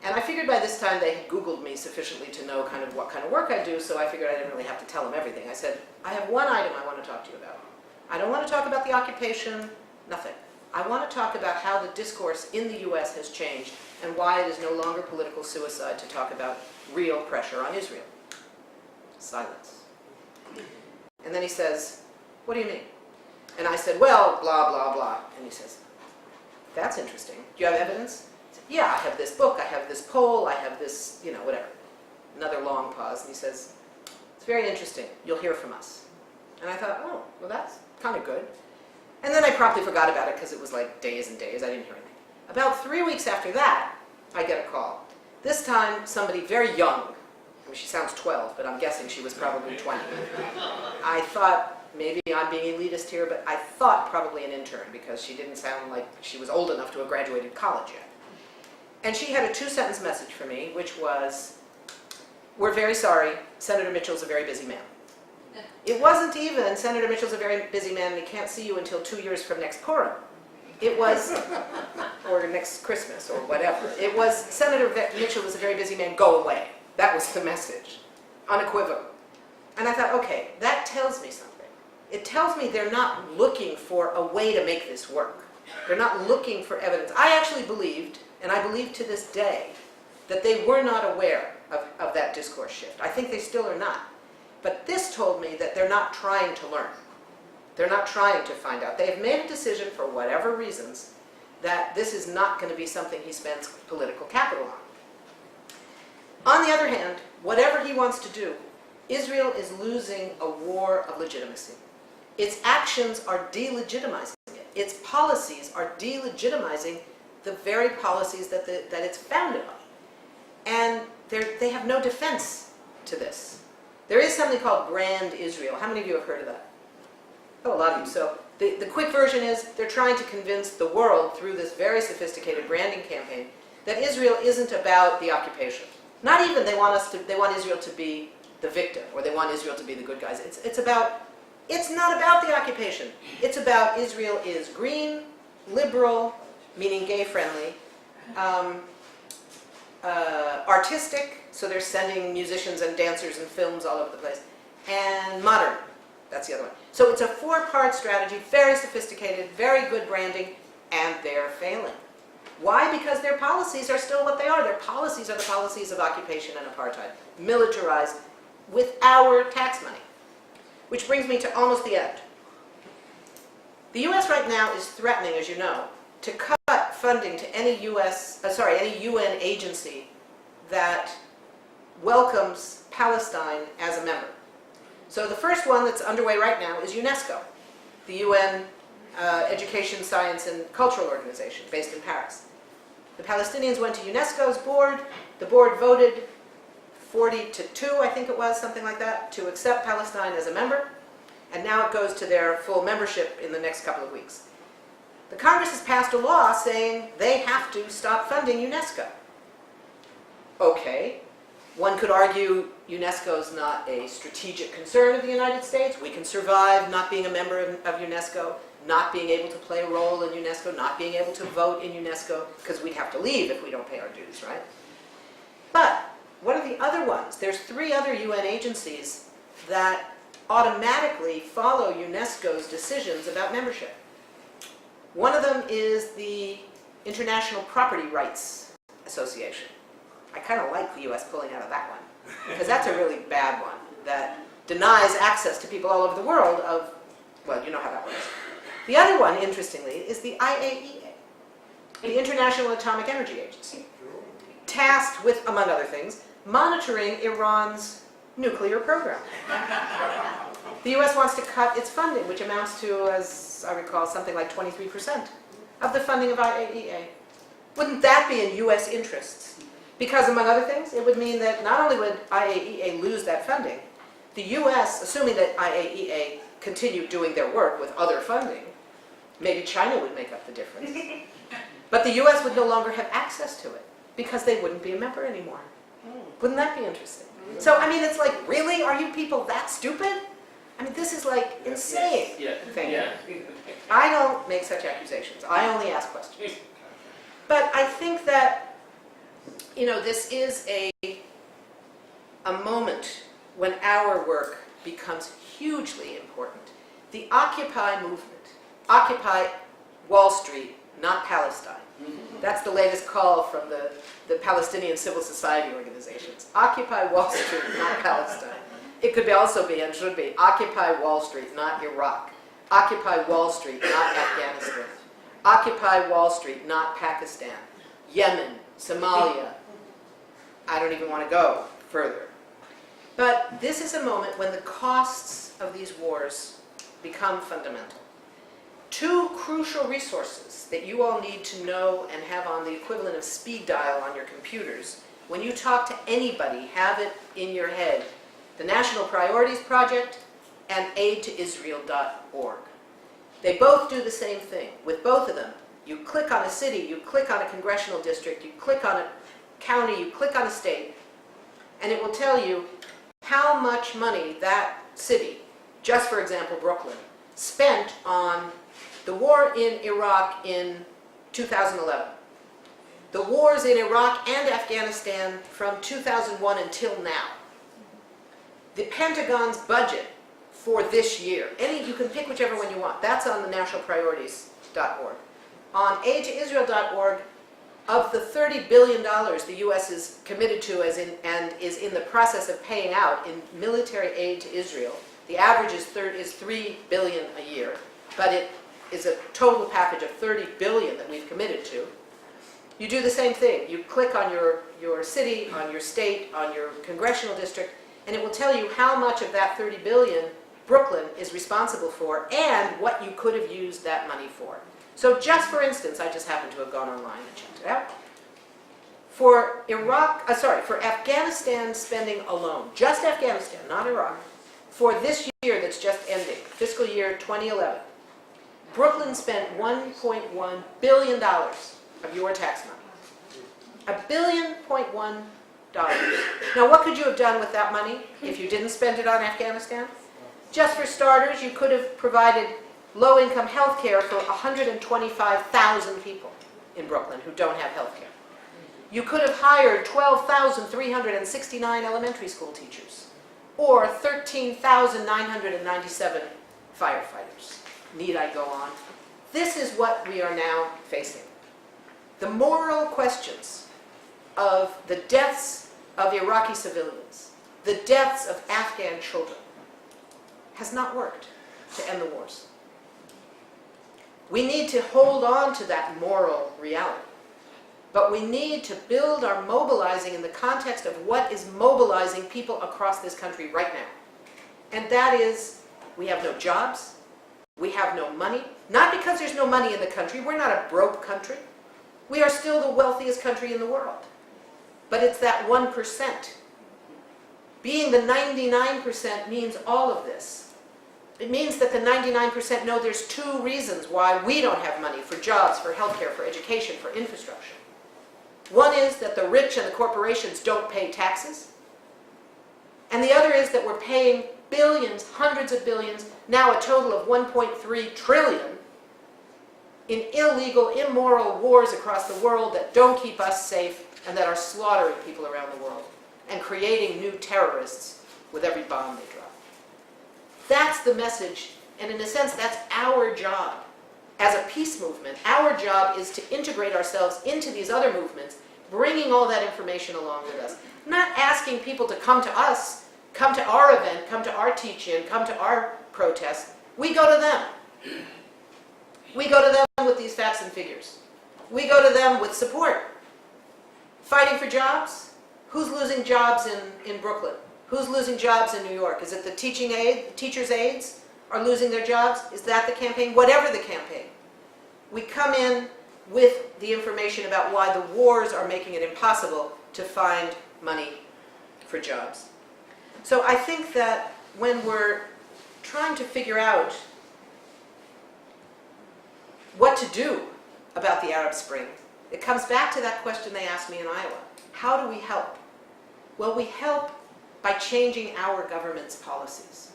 And I figured by this time they had Googled me sufficiently to know kind of what kind of work I do, so I figured I didn't really have to tell them everything. I said, I have one item I want to talk to you about. I don't want to talk about the occupation, nothing. I want to talk about how the discourse in the US has changed and why it is no longer political suicide to talk about real pressure on Israel. Silence. And then he says, what do you mean? And I said, well, blah, blah, blah. And he says, that's interesting. Do you have evidence? I said, yeah, I have this book, I have this poll, I have this, you know, whatever. Another long pause, and he says, it's very interesting. You'll hear from us. And I thought, oh, well, that's kind of good. And then I promptly forgot about it because it was like days and days. I didn't hear anything. About 3 weeks after that, I get a call. This time, somebody very young. I mean, she sounds 12, but I'm guessing she was probably 20. I thought, maybe I'm being elitist here, but I thought probably an intern because she didn't sound like she was old enough to have graduated college yet. And she had a 2-sentence message for me, which was, we're very sorry, Senator Mitchell's a very busy man. It wasn't even, Senator Mitchell's a very busy man and he can't see you until 2 years from next Purim. It was, or next Christmas, or whatever. It was, Senator Mitchell is a very busy man, go away. That was the message, unequivocal. And I thought, okay, that tells me something. It tells me they're not looking for a way to make this work. They're not looking for evidence. I actually believed, and I believe to this day, that they were not aware of that discourse shift. I think they still are not. But this told me that they're not trying to learn. They're not trying to find out. They have made a decision for whatever reasons that this is not going to be something he spends political capital on. On the other hand, whatever he wants to do, Israel is losing a war of legitimacy. Its actions are delegitimizing it. Its policies are delegitimizing the very policies that it's founded on. And they have no defense to this. There is something called Grand Israel. How many of you have heard of that? Oh, a lot of you. So the quick version is they're trying to convince the world through this very sophisticated branding campaign that Israel isn't about the occupation. Not even they want Israel to be the victim, or they want Israel to be the good guys. It's not about the occupation. It's about Israel is green, liberal, meaning gay-friendly, artistic, so they're sending musicians and dancers and films all over the place, and modern. That's the other one. So it's a four-part strategy, very sophisticated, very good branding, and they're failing. Why? Because their policies are still what they are. Their policies are the policies of occupation and apartheid, militarized with our tax money. Which brings me to almost the end. The U.S. right now is threatening, as you know, to cut funding to any UN agency that welcomes Palestine as a member. So the first one that's underway right now is UNESCO, the UN Education, Science, and Cultural Organization based in Paris. The Palestinians went to UNESCO's board. The board voted 40-2, I think it was, something like that, to accept Palestine as a member. And now it goes to their full membership in the next couple of weeks. The Congress has passed a law saying they have to stop funding UNESCO. Okay, one could argue UNESCO is not a strategic concern of the United States. We can survive not being a member of UNESCO, not being able to play a role in UNESCO, not being able to vote in UNESCO, because we'd have to leave if we don't pay our dues, right? But what are the other ones? There's 3 other UN agencies that automatically follow UNESCO's decisions about membership. One of them is the International Property Rights Association. I kind of like the U.S. pulling out of that one, because that's a really bad one that denies access to people all over the world of, well, you know how that works. The other one, interestingly, is the IAEA, the International Atomic Energy Agency, tasked with, among other things, monitoring Iran's nuclear program. The U.S. wants to cut its funding, which amounts to, as I recall, something like 23% of the funding of IAEA. Wouldn't that be in U.S. interests? Because, among other things, it would mean that not only would IAEA lose that funding, the U.S., assuming that IAEA continued doing their work with other funding, maybe China would make up the difference. But the U.S. would no longer have access to it because they wouldn't be a member anymore. Wouldn't that be interesting? So, I mean, it's like, really? Are you people that stupid? I mean, this is like insane. Yeah. Thank you. I don't make such accusations. I only ask questions. But I think that, you know, this is a moment when our work becomes hugely important. The Occupy movement, Occupy Wall Street, not Palestine. That's the latest call from the Palestinian civil society organizations. Occupy Wall Street, not Palestine. It could also be, and should be, Occupy Wall Street, not Iraq. Occupy Wall Street, not Afghanistan. Occupy Wall Street, not Pakistan. Yemen, Somalia. I don't even want to go further. But this is a moment when the costs of these wars become fundamental. 2 crucial resources that you all need to know and have on the equivalent of speed dial on your computers. When you talk to anybody, have it in your head. The National Priorities Project and aidtoisrael.org. They both do the same thing. With both of them, you click on a city, you click on a congressional district, you click on a county, you click on a state, and it will tell you how much money that city, just for example Brooklyn, spent on the war in Iraq in 2011. The wars in Iraq and Afghanistan from 2001 until now. The Pentagon's budget for this year. You can pick whichever one you want. That's on the nationalpriorities.org. On aidtoisrael.org, Of the $30 billion the U.S. is committed to and is in the process of paying out in military aid to Israel, the average is $3 billion a year, but it is a total package of $30 billion that we've committed to. You do the same thing. You click on your city, on your state, on your congressional district, and it will tell you how much of that $30 billion Brooklyn is responsible for and what you could have used that money for. So just for instance, I just happened to have gone online and checked it out. For for Afghanistan spending alone, just Afghanistan, not Iraq, for this year that's just ending, fiscal year 2011, Brooklyn spent $1.1 billion of your tax money. $1.1 billion. Now what could you have done with that money if you didn't spend it on Afghanistan? Just for starters, you could have provided low-income health care for 125,000 people in Brooklyn who don't have health care. You could have hired 12,369 elementary school teachers or 13,997 firefighters. Need I go on? This is what we are now facing. The moral questions of the deaths of Iraqi civilians, the deaths of Afghan children, has not worked to end the wars. We need to hold on to that moral reality. But we need to build our mobilizing in the context of what is mobilizing people across this country right now. And that is, we have no jobs, we have no money. Not because there's no money in the country, we're not a broke country. We are still the wealthiest country in the world. But it's that 1%. Being the 99% means all of this. It means that the 99% know there's two reasons why we don't have money for jobs, for healthcare, for education, for infrastructure. One is that the rich and the corporations don't pay taxes. And the other is that we're paying billions, hundreds of billions, now a total of 1.3 trillion in illegal, immoral wars across the world that don't keep us safe and that are slaughtering people around the world and creating new terrorists with every bomb they drop. That's the message, and in a sense, that's our job. As a peace movement, our job is to integrate ourselves into these other movements, bringing all that information along with us. Not asking people to come to us, come to our event, come to our teach-in, come to our protest. We go to them. We go to them with these facts and figures. We go to them with support. Fighting for jobs? Who's losing jobs in Brooklyn? Who's losing jobs in New York? Is it the teachers' aides are losing their jobs? Is that the campaign? Whatever the campaign. We come in with the information about why the wars are making it impossible to find money for jobs. So I think that when we're trying to figure out what to do about the Arab Spring, it comes back to that question they asked me in Iowa. How do we help? Well, we help by changing our government's policies.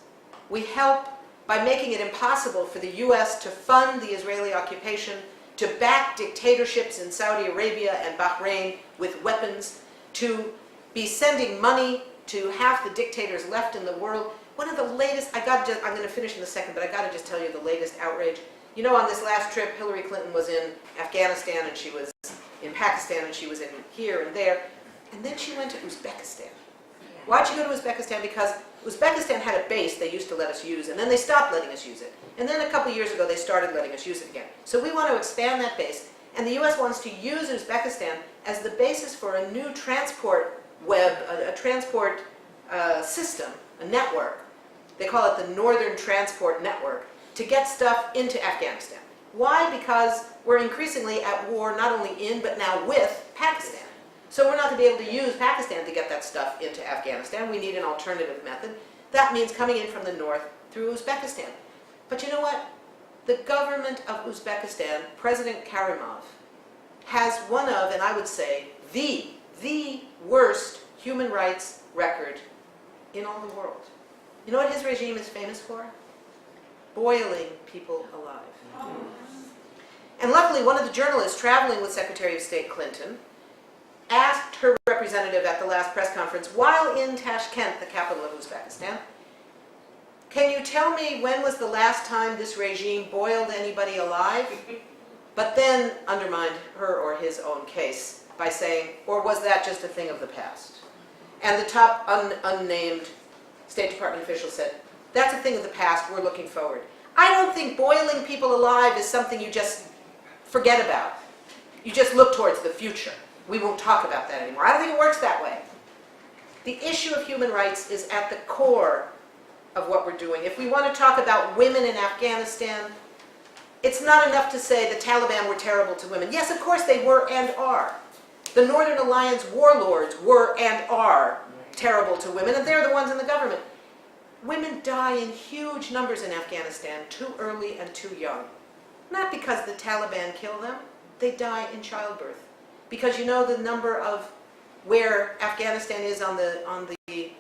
We help by making it impossible for the U.S. to fund the Israeli occupation, to back dictatorships in Saudi Arabia and Bahrain with weapons, to be sending money to half the dictators left in the world. One of the latest, I'm going to finish in a second, but I got to just tell you the latest outrage. You know, on this last trip, Hillary Clinton was in Afghanistan and she was in Pakistan and she was in here and there, and then she went to Uzbekistan. Why'd she go to Uzbekistan? Because Uzbekistan had a base they used to let us use, and then they stopped letting us use it. And then a couple years ago, they started letting us use it again. So we want to expand that base, and the U.S. wants to use Uzbekistan as the basis for a new transport web, a transport system, a network. They call it the Northern Transport Network, to get stuff into Afghanistan. Why? Because we're increasingly at war not only in, but now with Pakistan. So we're not going to be able to use Pakistan to get that stuff into Afghanistan. We need an alternative method. That means coming in from the north through Uzbekistan. But you know what? The government of Uzbekistan, President Karimov, has one of, and I would say, the worst human rights record in all the world. You know what his regime is famous for? Boiling people alive. And luckily, one of the journalists traveling with Secretary of State Clinton asked her representative at the last press conference, while in Tashkent, the capital of Uzbekistan, can you tell me when was the last time this regime boiled anybody alive? but then undermined her or his own case by saying, or was that just a thing of the past? And the top unnamed State Department official said, that's a thing of the past, we're looking forward. I don't think boiling people alive is something you just forget about. You just look towards the future. We won't talk about that anymore. I don't think it works that way. The issue of human rights is at the core of what we're doing. If we want to talk about women in Afghanistan, it's not enough to say the Taliban were terrible to women. Yes, of course they were and are. The Northern Alliance warlords were and are terrible to women, and they're the ones in the government. Women die in huge numbers in Afghanistan, too early and too young. Not because the Taliban kill them, they die in childbirth. Because you know the number of where Afghanistan is on the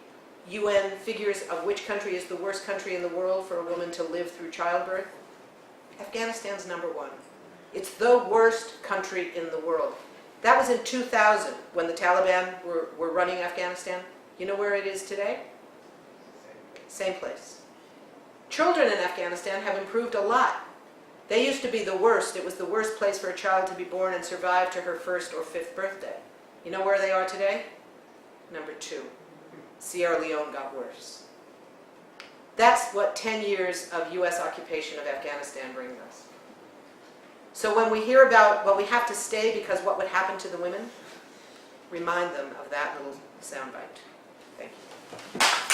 UN figures of which country is the worst country in the world for a woman to live through childbirth? Afghanistan's number one. It's the worst country in the world. That was in 2000 when the Taliban were running Afghanistan. You know where it is today? Same place. Children in Afghanistan have improved a lot. They used to be the worst. It was the worst place for a child to be born and survive to her 1st or 5th birthday. You know where they are today? Number 2. Sierra Leone got worse. That's what 10 years of US occupation of Afghanistan brings us. So when we hear about, well, we have to stay because what would happen to the women, remind them of that little soundbite. Thank you.